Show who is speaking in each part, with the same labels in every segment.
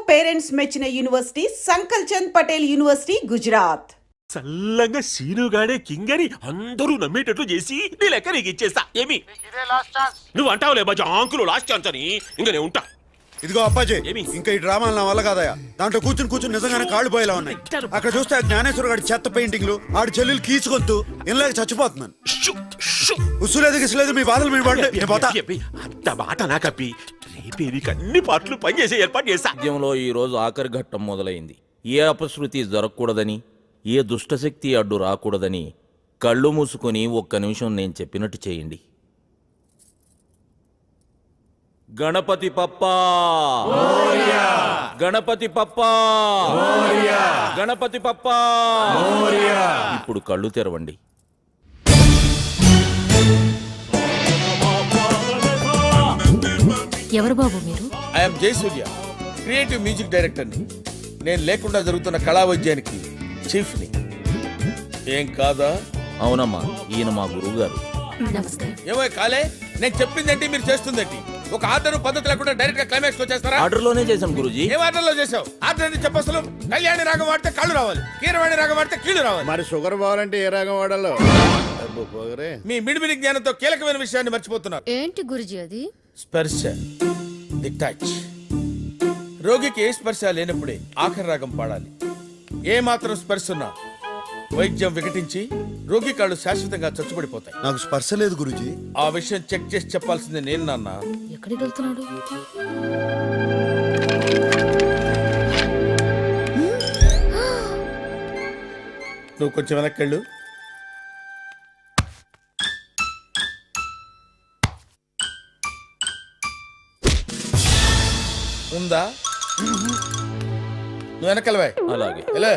Speaker 1: Parents మెచ్చిన university సంకల్ Chand Patel university Gujarat.
Speaker 2: చల్లంగా సీనుగాడే కింగని అందరూ నమ్మేటట్లు చేసి నీ లెక్క నీకు ఇచ్చేస్తా. ఏమి నువ్వు అంటావులే బాజా ఆంకులు లాస్ట్ ఛాన్స్ అని. ఇంకా నేను ఉంటా.
Speaker 3: ఇదిగో అప్పాజీ, ఇంకా ఈ డ్రామాలు నా వల్ల కాదయా. దాంట్లో కూర్చుని నిజంగానే కాళ్ళు పోయేలా ఉన్నాయి. అక్కడ చూస్తే ఆ జ్ఞానేశ్వర గారి చెత్త పెయింటింగ్లు, ఆడి చెల్లెలు కీచుకొత్తు ఇలాగ చచ్చిపోతున్నాను. ఉసులేదు గిసులేదు, మీ బాధలు మీ
Speaker 2: అంత మాట నాకప్పి రేపే నీకు అన్ని పాటలు పనిచేసే ఏర్పాటు చేస్తా.
Speaker 4: రాజ్యంలో ఈ రోజు ఆఖరి ఘట్టం మొదలైంది. ఏ అపశృతి జరగకూడదని, ఏ దుష్టశక్తి అడ్డు రాకూడదని కళ్ళు మూసుకొని ఒక్క నిమిషం నేను చెప్పినట్టు చేయండి. గణపతి పప్పా, గణపతి పప్పా, గణపతి పప్పా. ఇప్పుడు కళ్ళు తెరవండి.
Speaker 5: ఎవరు బాబు మీరు?
Speaker 6: ఐఎమ్ జయసూర్య, క్రియేటివ్ మ్యూజిక్ డైరెక్టర్ని. నేను లేకుండా జరుగుతున్న కళా వైద్యానికి చీఫ్ని. ఏం కాదా?
Speaker 4: అవునమ్మా, ఈయన మా గురువు గారు.
Speaker 5: నమస్తే.
Speaker 6: ఏమో కాలే, నేను చెప్పిందేంటి మీరు చేస్తుందేంటి? ఒక ఆర్డర్ పద్ధతి లేకుండా డైరెక్ట్ గా క్లైమాక్స్ వచ్చేస్తారా?
Speaker 4: ఆర్డర్ లోనే చేశాను గురూజీ.
Speaker 6: ఏం ఆర్డర్ లో చేసావు? ఆర్డర్ అని చెప్పసలు కళ్యాణి రాగం వాడితే కళ్ళు రావాలి, కీరవాణి రాగం వాడితే కీళ్ళు రావాలి.
Speaker 7: మరి షుగర్ పోవాలంటే ఏ రాగం వాడాలో?
Speaker 6: మీ మిడిమిడి జ్ఞానంతో కీలకమైన విషయాన్ని మర్చిపోతున్నారు.
Speaker 5: ఏంటి గురుజీ అది?
Speaker 6: స్పర్శ, ది టచ్. రోగికి ఏ స్పర్శ లేనప్పుడే ఆఖరి రాగం పాడాలి. ఏ మాత్రం స్పర్శ ఉన్నా వైద్యం వికటించి రోగి కాళ్ళు శాశ్వతంగా చచ్చుబడిపోతాయి.
Speaker 3: నాకు స్పర్శ లేదు గురూజీ.
Speaker 6: ఆ విషయం చెక్ చేసి చెప్పాల్సింది నేను నాన్న.
Speaker 5: ఎక్కడికి వెళ్తున్నాడు?
Speaker 6: నువ్వు కొంచెం వెనక్కెళ్ళు. ఉందా? నువ్వు వెనకెళ్ళవా?
Speaker 4: అలాగే.
Speaker 6: ఎలా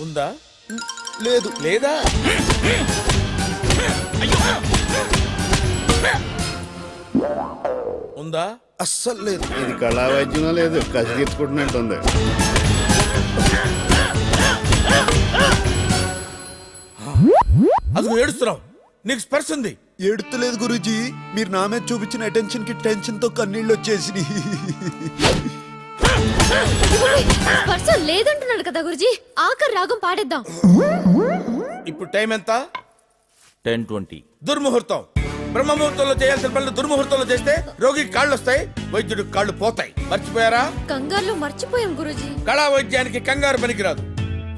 Speaker 6: ఉందా?
Speaker 3: లేదు.
Speaker 6: లేదా? ఉందా?
Speaker 3: అస్సలు లేదు.
Speaker 7: ఇది కళా వైద్యం లేదు, కసి తీర్చుకుంటున్నట్టుంది.
Speaker 6: అది ఏడుస్తున్నావు, నీకు స్పర్శ ఉంది.
Speaker 3: ఏడుతలేదు గురూజీ, మీరు నా మీద చూపించిన అటెన్షన్ కి టెన్షన్ తో కన్నీళ్ళు వచ్చేసి.
Speaker 5: స్పర్శ లేదంటున్నాడు కదా గురుజీ. ఆఖరి రాగం పాడేద్దాం.
Speaker 6: ఇప్పుడు టైం ఎంత?
Speaker 4: 10:20.
Speaker 6: దుర్ముహూర్తం. బ్రహ్మముహూర్తంలో చేయాల్సిన పనులు దుర్ముహూర్తంలో చేస్తే రోగికి కాళ్ళు వస్తాయి, వైద్యుడికి కాళ్ళు పోతాయి. మర్చిపోయారా?
Speaker 5: కంగారులో మర్చిపోయాం గురుజీ.
Speaker 6: కళా వైద్యానికి కంగారు పనికిరాదు.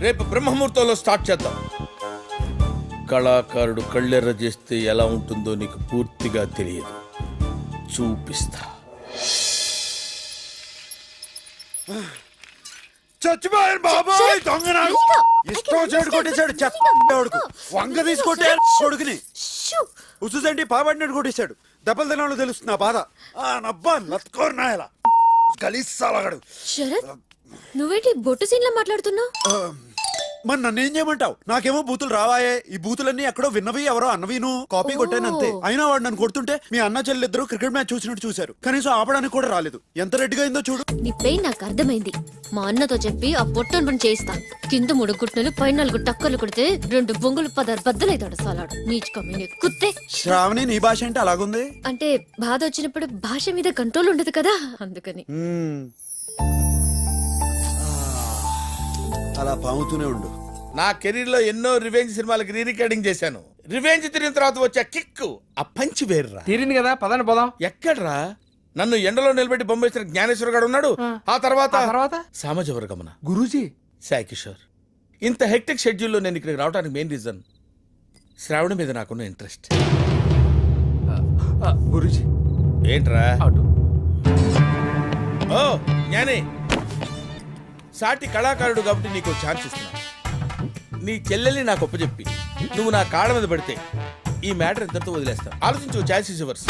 Speaker 6: రేపు బ్రహ్మముహూర్తంలో స్టార్ట్ చేద్దాం. కళాకారుడు కళ్ళెర్ర చేస్తే ఎలా ఉంటుందో నీకు పూర్తిగా తెలియదు. చూపిస్తా.
Speaker 3: చచ్చిపోయారు బాబాయ్, దొంగ ఇష్టం వచ్చాడు కొట్టేశాడు. చెత్తడుకు వంగ తీసుకొట్టే కొడుకుని ఉసుదండి పాబడినట్టు కొట్టేశాడు. దెబ్బలు తినాలో తెలుస్తుంది నా బాధ. నబ్బా నత్కోరు నాయలా కలిసాలగాడు.
Speaker 5: శరత్, నువ్వేంటి బొట్టు సీన్లా మాట్లాడుతున్నావు?
Speaker 3: మరి నన్ను ఏం చేయమంటావు? నాకేమో బూతులు రావాయే. ఈ బూతులన్నీ ఎక్కడో విన్నవి, ఎవరో అన్నవిను కాపీ కొట్టాను అంతే. అయినా వాడు నన్ను కొడుతుంటే మీ అన్న చెల్లిద్దరు క్రికెట్ మ్యాచ్ చూసినట్టు చూశారు. కనీసం ఆపడానికి కూడా రాలేదు. ఎంత రెడ్డిగా అయిందో చూడు.
Speaker 5: నీ పెయిన్ నాకు అర్థమైంది. మా అన్నతో చెప్పి ఆ పొట్టను పని చేయిస్తా. కింద 3 గుట్టలు, పై 4 టక్కర్లు కొడితే 2 బొంగులు 10 బద్దలైతాడు సాలాడు. నీచుకమైన కుత్తే.
Speaker 3: శ్రావణి, నీ భాష అంటే అలాగుంది.
Speaker 5: అంటే బాధ వచ్చినప్పుడు భాష మీద కంట్రోల్ ఉండదు కదా, అందుకని.
Speaker 3: అలా పాముతూనే ఉండు.
Speaker 6: నా కెరీర్ లో ఎన్నో రివెంజ్ సినిమాలకు రీ రికార్డింగ్ చేశాను. రివెంజ్ తిరిగిన తర్వాత వచ్చే కిక్, ఆ పంచి వేర్రా.
Speaker 8: తీరింది కదా, పదండి పోదాం.
Speaker 6: ఎక్కడ్రా? నన్ను ఎండలో నిలబెట్టి బొమ్మేసిన జ్ఞానేశ్వర గారు ఉన్నాడు. ఆ తర్వాత సామాజ వర్గమన
Speaker 8: గురూజీ,
Speaker 6: సాయి కిషోర్. ఇంత హెక్టిక్ షెడ్యూల్లో నేను ఇక్కడికి రావడానికి మెయిన్ రీజన్ శ్రావణ మీద నాకున్న ఇంట్రెస్ట్.
Speaker 8: గురూజీ
Speaker 6: ఏంట్రా?
Speaker 8: అటు.
Speaker 6: ఓ జ్ఞానే, సాటి కళాకారుడు కాబట్టి నీకు ఛాన్స్ ఇస్తున్నా. నీ చెల్లెల్ని నాకు ఒప్పచెప్పి నువ్వు నా కాళ్ళ మీద పడితే ఈ మ్యాటర్ ఎంతతో వదిలేస్తా. ఆలోచించు. Chance is yours.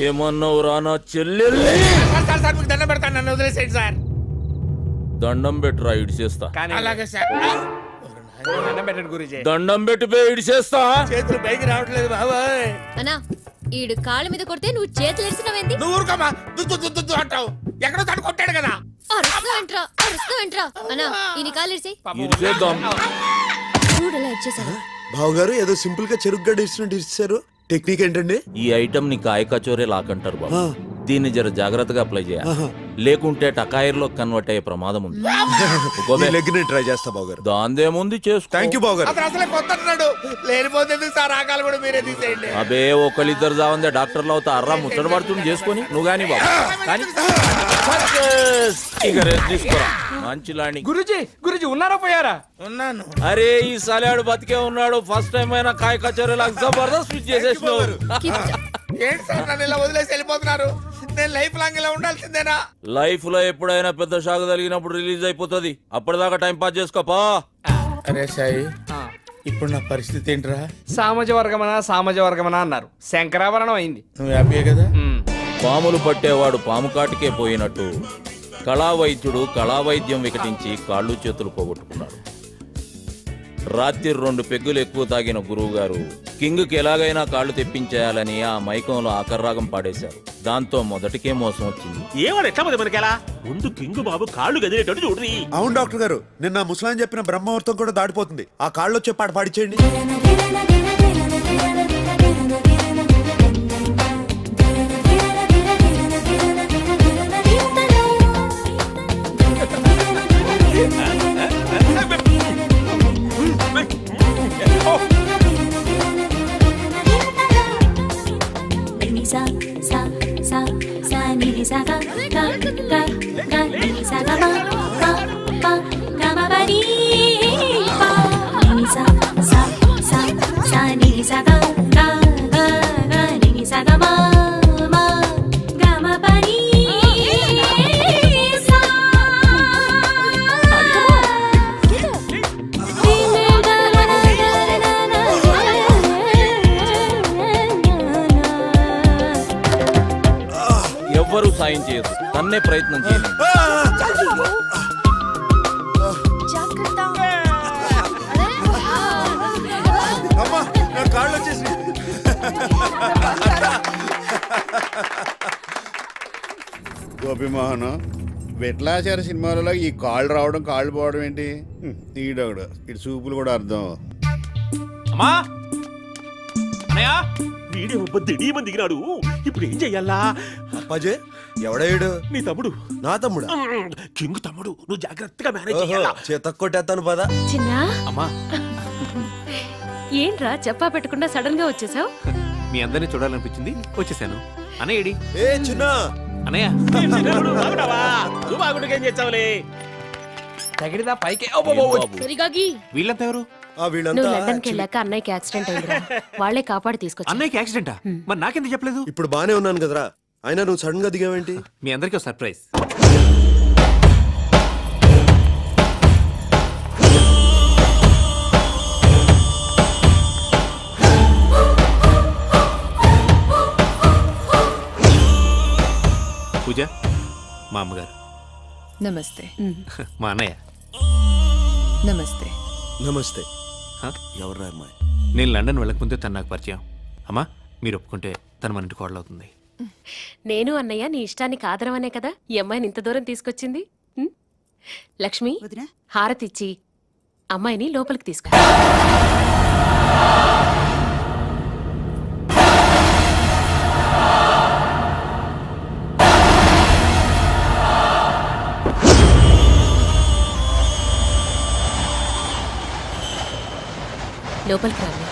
Speaker 4: ఏమన్నావు రా నా చెల్లెల్ని?
Speaker 6: దండం పెడతాను, నన్ను వదిలేసేయండి సార్.
Speaker 4: దండం పెట్టురా, ఇటు చేస్తా.
Speaker 6: అలాగే సార్.
Speaker 8: దండం పెట్టండి గురూజీ.
Speaker 4: దండం పెట్టిపోయి ఇటు చేస్తా.
Speaker 6: చేతులు పైకి రావట్లేదు బాబాయ్.
Speaker 5: అన్నా, ఈడు కాళ్ళ మీద కొడితే నువ్వు చేతులు ఎరిసినవేంది?
Speaker 6: నువ్వు ఊరుకోమా, దుద్దు దుద్దు అంటావు. ఎక్కడో తను కొట్టాడు కదా.
Speaker 5: అరుస్తావేంట్రా అన్నా ఈయన కాలేసి
Speaker 4: ఇరిసేద్దాం.
Speaker 5: చూడలా ఇచ్చేసాను.
Speaker 3: బావగారు ఏదో సింపుల్ గా చెరుకు గడ్డ ఇచ్చినట్టు ఇచ్చారు. టెక్నిక్ ఏంటండి?
Speaker 4: ఈ ఐటమ్ ని కాయ కచోరే లాకంటారు బాబు. దీన్ని జర జాగ్రత్తగా అప్లై చేయాలి, లేకుంటే టకాయిర్లో కన్వర్ట్ అయ్యే ప్రమాదం ఉంది.
Speaker 3: లెగ్ ని ట్రై చేస్తా బావగారు.
Speaker 4: దాందేముంది చేసుకో.
Speaker 3: థ్యాంక్ యూ బావగారు.
Speaker 6: అతను అసలే కొత్త అంటున్నాడు. లేనిపోతే సార్ ఆకాలు కూడా మీరే తీసేయండి.
Speaker 4: అబే ఒకళ్ళిద్దరు జావందే డాక్టర్లు అవుతా అర్రా ముచ్చట పడుతుంది చేసుకొని నువ్వు గాని బాబు కానీ ఇక రెస్ట్ తీసుకోరా. మంచి లాండి.
Speaker 8: గురుజీ ఉన్నారా పోయారా?
Speaker 6: ఉన్నాను.
Speaker 4: అరే ఈ సలాడు బతికే ఉన్నాడు. ఫస్ట్ టైం అయినా కాయ కచోరీ లాగా జబర్దస్త్ స్విచ్ చేసేసినావు.
Speaker 6: ఏంటి సార్ నన్ను ఇలా వదిలేసి వెళ్ళిపోతున్నారు? నేను లైఫ్ లాంగ్ ఇలా ఉండాల్సిందేనా?
Speaker 4: లైఫ్ లో ఎప్పుడైనా పెద్ద షాక్ తగిలినప్పుడు రిలీజ్ అయిపోతుంది. అప్పటిదాకా టైం పాస్ చేసుకోపా.
Speaker 6: అరే సాయి, ఇప్పుడు నా పరిస్థితి ఏంట్రా?
Speaker 8: సామాజ వర్గమనా అన్నారు, శంకరాభరణం అయింది.
Speaker 6: నువ్వు హ్యాపీయే కదా?
Speaker 4: పాములు పట్టేవాడు పాము కాటికే పోయినట్టు కళా వైద్యుడు కళా వైద్యం వికటించి కాళ్ళు చేతులు పోగొట్టుకున్నాడు. రాత్రి 2 పెగ్గులు ఎక్కువ తాగిన గురువు గారు కింగ్కి ఎలాగైనా కాళ్ళు తెప్పించేయాలని ఆ మైకంలో ఆకర్రాగం పాడేశారు. దాంతో మొదటికే మోసం వచ్చింది.
Speaker 2: ఏవాడు ఎట్లా పోతే మనకెలా? ముందు కింగ్ బాబు కాళ్ళు గదిలేటట్టు చూడ్రి.
Speaker 3: అవును డాక్టర్ గారు, నిన్న ముసలాన్ చెప్పిన బ్రహ్మముహూర్తం కూడా దాటిపోతుంది. ఆ కాళ్ళు వచ్చే పాట పాడిచేయండి.
Speaker 9: sa sa sa sa ni sa ga ga ga ga ni sa ga ma pa pa ga ma pa ni pa ni sa sa sa sa ni sa ga ga ga ga ni sa ga ma ma ga ma pa ni sa
Speaker 4: ఎవ్వరూ సాయం చేయరు, తన్నే ప్రయత్నం చేయండి.
Speaker 3: అమ్మా నా కాళ్ళు వచ్చేసి.
Speaker 7: గోపిమోహన్ విట్లాచార సినిమాలలో ఈ కాళ్ళు రావడం కాళ్ళు పోవడం ఏంటి? ఈడొకడు ఇటు చూపులు కూడా అర్థం.
Speaker 2: అమ్మా అన్నయ్య వీడే దిడీమని దిగినాడు. ఇప్పుడు ఏం చెయ్యాలా?
Speaker 3: అప్పాజే ఎవడేడు?
Speaker 2: నీ తమ్ముడు.
Speaker 3: నా తమ్ముడా?
Speaker 2: కింగ్ తమ్ముడు. నువ్వు జాగ్రత్తగా మేనేజ్ చెయ్యాలా.
Speaker 3: చేత కొట్టేస్తాను పదా.
Speaker 5: చిన్నా
Speaker 2: అమ్మా
Speaker 5: ఏంట్రా చెప్పా పెట్టకుండా సడన్ గా వచ్చేసావు?
Speaker 10: మీ అందరినీ చూడాలనిపించింది, వచ్చేసాను. అన్నయ్యడి
Speaker 3: ఏ చిన్న
Speaker 10: అన్నయ్య
Speaker 2: బాగున్నావా? నువ్వు బాగుండగా ఏం చేస్తావులే.
Speaker 8: తగిడిదా పైకి
Speaker 5: సరిగాగి
Speaker 10: వీళ్ళంతా ఎవరు?
Speaker 3: వీళ్ళంతా
Speaker 5: నువ్వు లండన్ కి వెళ్ళాక అన్నయ్యకి యాక్సిడెంట్ అయిందిరా. వాళ్ళే కాపాడి తీసుకొచ్చి.
Speaker 10: అన్నయ్యకి యాక్సిడెంటా? మరి నాకెందుకు చెప్పలేదు?
Speaker 3: ఇప్పుడు బానే ఉన్నాను కదరా. అయినా నువ్వు సడన్ గా దిగావేంటి?
Speaker 10: మీ అందరికీ సర్ప్రైజ్. పూజ మా అమ్మగారు.
Speaker 11: నమస్తే.
Speaker 10: మా అన్నయ్య.
Speaker 11: నమస్తే.
Speaker 3: నమస్తే.
Speaker 10: హ?
Speaker 3: ఎవర్రా అమ్మాయి?
Speaker 10: నేను లండన్ వెళ్ళకముందే తను నాకు పరిచయం. అమ్మా మీరు ఒప్పుకుంటే తను మన ఇంటి కోడలవుతుంది.
Speaker 5: నేను అన్నయ్య నీ ఇష్టానికి ఆదరవనే కదా ఈ అమ్మాయిని ఇంత దూరం తీసుకొచ్చింది. ఉం? లక్ష్మి హారతిచ్చి అమ్మాయిని లోపలికి తీసుకు. లోపలికి రండి.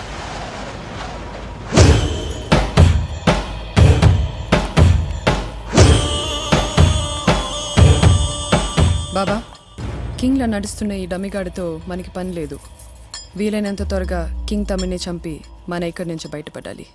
Speaker 11: బాబా, కింగ్లో నడుస్తున్న ఈ డమిగాడితో మనకి పని లేదు. వీలైనంత త్వరగా కింగ్ తమ్మిని చంపి మన ఇక్కడి నుంచి బయటపడాలి.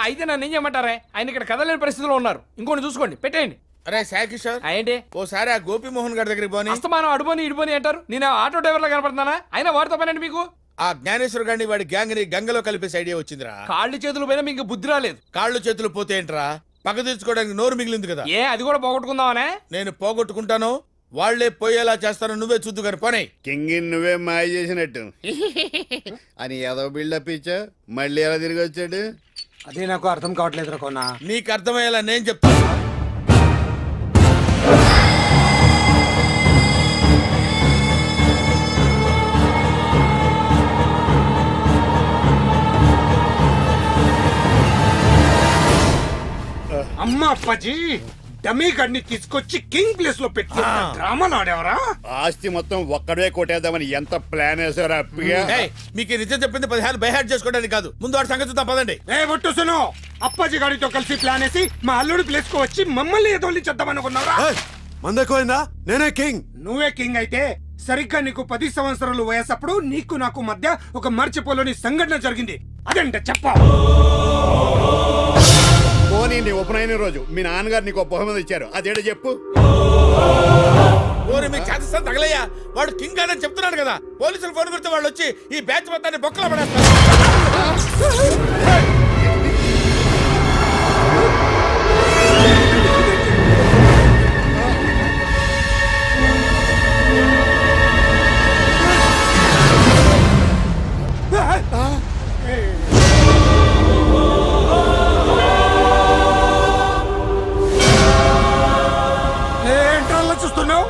Speaker 8: అయితే నన్ను ఏం చేయమంటారే? ఆయన ఇక్కడ కదలేని పరిస్థితిలో ఉన్నారు. ఇంకోటి చూసుకోండి, పెట్టేయండి.
Speaker 6: అరే సాయి కిషోర్,
Speaker 8: ఏంటి
Speaker 6: ఓసారి ఆ గోపిమోహన్ గారి దగ్గరికి పోని.
Speaker 8: అస్తమానం అడుపోని ఇడిపోని అంటారు. నేను ఆటో డ్రైవర్ లా కనపడుతున్నానా? అయినా వాడితో పనండి మీకు.
Speaker 6: ఆ జ్ఞానేశ్వర్ గారిని వాడి గ్యాంగ్ ని గంగలో కలిపేసి ఐడియా వచ్చిందిరా.
Speaker 8: కాళ్ళు చేతులు పోయినా మీకు బుద్ధి రాలేదు.
Speaker 6: కాళ్ళు చేతులు పోతే ఏంట్రా? పక్క తీర్చుకోవడానికి నోరు మిగిలింది కదా.
Speaker 8: ఏ అది కూడా పోగొట్టుకుందామనే?
Speaker 6: నేను పోగొట్టుకుంటాను, వాళ్లే పోయేలా చేస్తాను, నువ్వే చూద్దు కానీ పోనీ.
Speaker 7: కింగ్ నువ్వే మాయ చేసినట్టు అని ఏదో బిల్డప్ ఇచ్చా మళ్ళీ ఎలా తిరిగి వచ్చాడు?
Speaker 8: అదే నాకు అర్థం కావట్లేదు రకోనా.
Speaker 6: నీకు అర్థమయ్యేలా నేను చెప్తాను.
Speaker 8: అమ్మ అప్పాజీ, డమీ గడిని తీసుకొచ్చి కింగ్ ప్లేస్ లో పెట్టి డ్రామాలు ఆడేవరా?
Speaker 7: ఆస్తి మొత్తం ఒక్కడే కొట్టేద్దామని ఎంత ప్లాన్ వేసారు అప్పిగా.
Speaker 6: ఏయ్, మీకు ఈ నిజం చెప్పింది 10 బైహార్ట్ చేసుకోవడానికి కాదు. ముందు వాడి సంగతి చూద్దాం పదండి.
Speaker 8: ఏ ఒట్టుసును, అప్పాజీ గాడితో కలిసి ప్లాన్ వేసి మా అల్లుడు ప్లేస్ కు వచ్చి మమ్మల్ని ఎదోలించేద్దామనుకున్నారా?
Speaker 3: మందెక్కువైందా? నేనే కింగ్.
Speaker 8: నువ్వే కింగ్ అయితే సరిగ్గా నీకు 10 సంవత్సరాలు వయసప్పుడు నీకు నాకు మధ్య ఒక మర్చిపోలేని సంఘటన జరిగింది. అదేంటే చెప్ప.
Speaker 7: పోనీ నీ ఉపనయన రోజు మీ నాన్నగారు నీకు ఒక బహుమతి ఇచ్చారు, అదేటో చెప్పు.
Speaker 6: ఓరి మీ చేతస్థానం తగలయ్యా, వాడు కింగ్ అని చెప్తున్నాడు కదా. పోలీసులు ఫోన్ పెడితే వాళ్ళు వచ్చి ఈ బ్యాచ్ మొత్తాన్ని బొక్కలో పడేస్తారు.
Speaker 8: ఏంట్రా చూస్తున్నావు?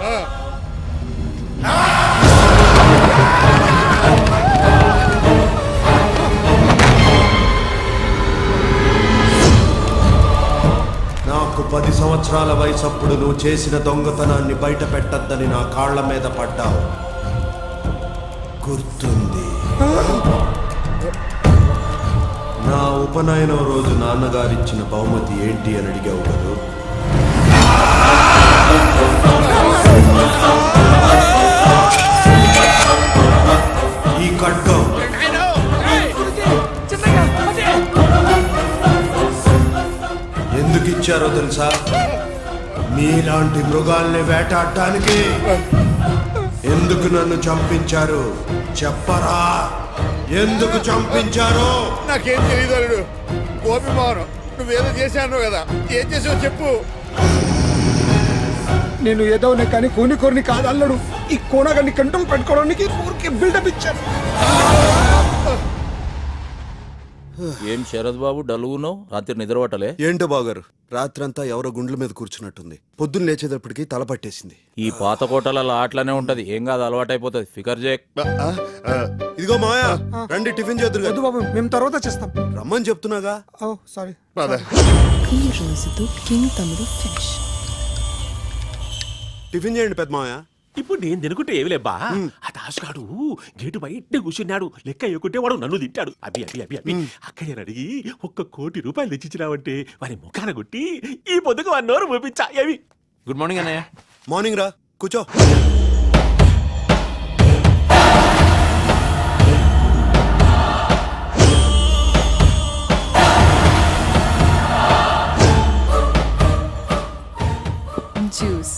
Speaker 12: నాకు 10 సంవత్సరాల వయసప్పుడు నువ్వు చేసిన దొంగతనాన్ని బయట పెట్టద్దని నా కాళ్ల మీద పడ్డావు, గుర్తుంది? నా ఉపనయనం రోజు నాన్నగారిచ్చిన బహుమతి ఏంటి అని అడిగావు కదా. ఈ ఖడ్గం. ఎందుకు ఇచ్చారో తెలుసా? మీలాంటి మృగాల్ని వేటాడటానికి. ఎందుకు నన్ను చంపించారు చెప్పరా? ఎందుకు చంపించారు?
Speaker 7: నాకేం తెలియదు అల్లుడు. గోపి మౌనం, నువ్వేదో చేశాను కదా, ఏం చేసావు చెప్పు.
Speaker 8: నేను ఏదో కానీ కోని కాదు అల్లుడు. ఈ కోనగాన్ని కంట్రోల్ పెట్టుకోవడానికి ఊరికి బిల్డప్ ఇచ్చాను.
Speaker 4: ఏం శరద్ బాబు డలుగున్నావు? రాత్రి నిద్రపట్టలే?
Speaker 12: ఏంటో బాగారు, రాత్రంతా ఎవరో గుండ్ల మీద కూర్చున్నట్టుంది. పొద్దున్న లేచేటప్పటికి తల పట్టేసింది.
Speaker 4: ఈ పాత కోటలలో ఆటలనే ఉంటది, ఏం కాదు, అలవాటైపోతుంది. ఫికర్ చేయక్.
Speaker 12: ఇదిగో మాయా, రండి టిఫిన్ చేద్దరు.
Speaker 8: వద్దు బాబు, మేము తర్వాత చేస్తాం.
Speaker 12: రమ్మని చెప్తున్నాగా.
Speaker 8: ఓ సారీ.
Speaker 11: ఈ రోజుతో కింగ్ తమ్ముడు ఫినిష్.
Speaker 12: టిఫిన్ చేయండి పెద్ద మాయా.
Speaker 2: ఇప్పుడు నేను తినుకుంటే ఏమి లేబ్బా, ఆ దాసుగాడు గేటు బయట కూర్చున్నాడు. లెక్క ఎక్కుంటే వాడు నన్ను తింటాడు. అబ్బి అబ్బి అబ్బి అబ్బి అక్కడ నేను అడిగి 1 కోటి రూపాయలు తెచ్చిచ్చినావంటే వారి ముఖాన కొట్టి ఈ పొద్దుకు 1 నోరు మూపించా. ఏవి?
Speaker 10: గుడ్ మార్నింగ్ అన్నయ్య.
Speaker 12: మార్నింగ్ రా, కూర్చో.
Speaker 11: జ్యూస్.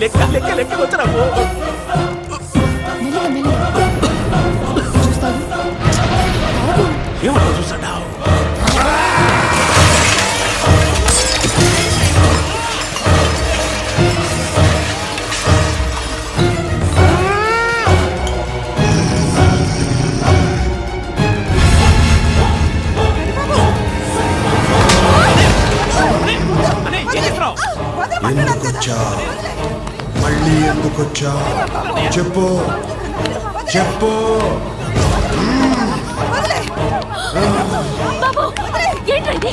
Speaker 2: లెక్క లెక్క లెక్క వచ్చాము. ఏమంటావు చూసాడావు?
Speaker 12: ఎందుకొచ్చా? మళ్ళీ ఎందుకొచ్చా? చెప్పు చెప్పు.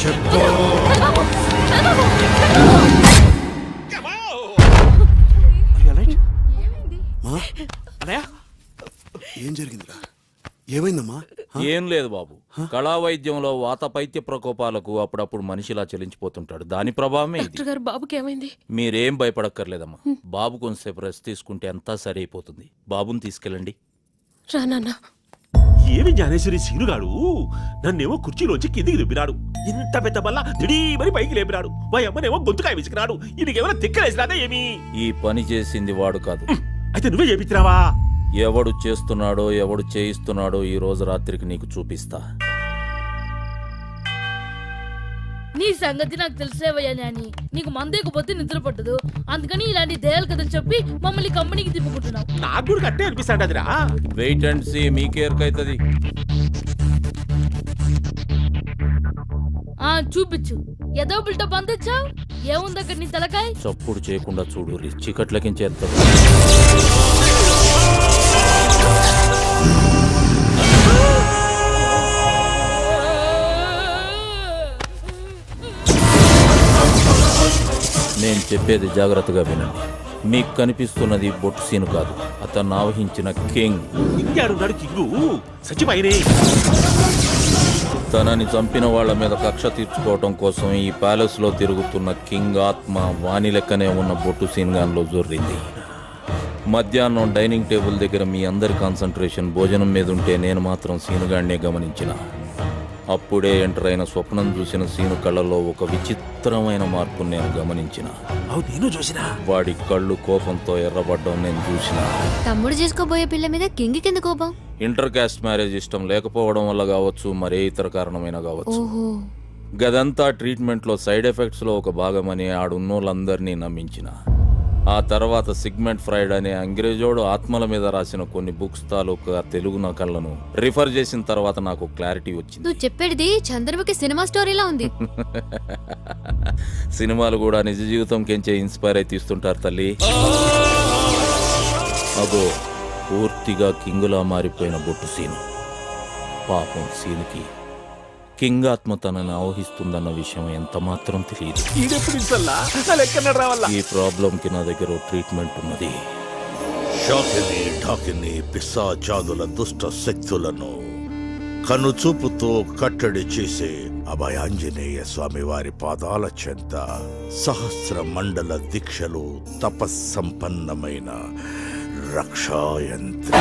Speaker 12: చెప్పు. ఏం జరిగిందిరా? ఏమైందమ్మా?
Speaker 4: ఏం లేదు బాబు, కళా వైద్యంలో వాత పైత్య ప్రకోపాలకు అప్పుడప్పుడు మనిషిలా చెలించిపోతుంటాడు. దాని ప్రభావమే ఇది.
Speaker 5: బాబుకి ఏమైంది?
Speaker 4: మీరేం భయపడక్కర్లేదమ్మా. బాబు కొంచెంసేపు రెస్ట్ తీసుకుంటే అంతా సరైపోతుంది. బాబుని తీసుకెళ్ళండి.
Speaker 5: రా నాన్న.
Speaker 2: ఏమి జ్ఞానేశ్వరి సీనుగాడు నన్నేమో కుర్చీలోంచి కిందికి దుబ్బినాడు. ఇంత పెద్ద బల్ల దిడీమని పైకి లేపినాడు. మా అమ్మనేమో గొంతుకాయ విసికినాడు. ఈయనకేమైనా తిక్కలేసినాదా ఏమి?
Speaker 4: ఈ పని చేసింది వాడు కాదు.
Speaker 2: అయితే నువ్వే చేపించినావా?
Speaker 4: ఎవడు చేస్తున్నాడో ఎవడు చేయిస్తున్నాడో ఈ రోజు రాత్రికి నీకు చూపిస్తా.
Speaker 9: నీ సంగతి నాకు తెలిసేవయ్యా నాని. నీకు మందేకపోతే నిద్ర పట్టదు, అందుకని ఇలాంటి దయాలు కథలు చెప్పి మమ్మల్ని కంపెనీకి తిప్పుకుంటున్నావు.
Speaker 2: నాకు కూడా కట్టే అనిపిస్తాడు అదిరా.
Speaker 4: వెయిట్ అండ్ సీ, మీకేరకైతుంది.
Speaker 9: చూపించు. ఏదో బిల్టప్ అందించావు. ఏముంది అక్కడ నీ తలకాయ?
Speaker 4: చప్పుడు చేయకుండా చూడు, చీకట్లకించేస్తాడు. నేను చెప్పేది జాగ్రత్తగా వినండి. మీకు కనిపిస్తున్నది బొట్టు సీను కాదు, అతను ఆవహించిన కింగ్.
Speaker 2: ఇంకాడున్నాడు కింగు, సచిపోయినే.
Speaker 4: తనని చంపిన వాళ్ళ మీద కక్ష తీర్చుకోవటం కోసం ఈ ప్యాలెస్ లో తిరుగుతున్న కింగ్ ఆత్మ వాణి లెక్కనే ఉన్న బొట్టు సీన్ గాన్లో జొర్రింది. మధ్యాహ్నం డైనింగ్ టేబుల్ దగ్గర మీ అందరి కాన్సంట్రేషన్ భోజనం మీద ఉంటే నేను మాత్రం సీనుగాడినే గమనించిన. అప్పుడే ఎంటర్ అయిన స్వప్నం చూసిన సీను కళ్ళలో ఒక విచిత్రమైన మార్పు నేను గమనించిన.
Speaker 2: నేను చూసిన
Speaker 4: వాడి కళ్ళు కోపంతో ఎర్రబడ్డం నేను చూసిన.
Speaker 5: తమ్ముడు చేసుకోబోయే పిల్ల మీద కింగ్ కింద కోపం.
Speaker 4: ఇంటర్ కాస్ట్ మ్యారేజ్ ఇష్టం లేకపోవడం వల్ల కావచ్చు, మరే ఇతర కారణమైన కావచ్చు.
Speaker 5: ఓహో.
Speaker 4: గదంతా ట్రీట్మెంట్ లో సైడ్ ఎఫెక్ట్స్ లో ఒక భాగమని ఆడున్నోళ్ళందరినీ నమ్మించిన. ఆ తర్వాత సిగ్మెంట్ ఫ్రైడ్ అనే అంగ్రేజోడు ఆత్మల మీద రాసిన కొన్ని బుక్స్ తాలూకా తెలుగు నకళ్లను రిఫర్ చేసిన తర్వాత నాకు క్లారిటీ వచ్చింది.
Speaker 5: నువ్వు చెప్పేది చంద్రముఖి సినిమా స్టోరీలా ఉంది.
Speaker 4: సినిమాలు కూడా నిజ జీవితం కెంచే ఇన్స్పైర్ అయి తీస్తుంటారు తల్లి. అగో పూర్తిగా కింగులా మారిపోయిన బొట్టు సీను. పాపం సీనుకి కింగ్ ఆత్మ తనని ఆవహిస్తుందన్న విషయం ఎంత మాత్రం తెలియదు. ఈ ప్రాబ్లంకి నా దగ్గర ట్రీట్మెంట్ ఉన్నది.
Speaker 12: షాకిని ఢాకిని పిశాచాదుల దుష్ట శక్తులను కనుచూపుతో కట్టడి చేసే అభయాంజనేయ స్వామి వారి పాదాల చెంత సహస్ర మండల దీక్షలు తపస్సంపన్నమైన రక్షాయంత్ర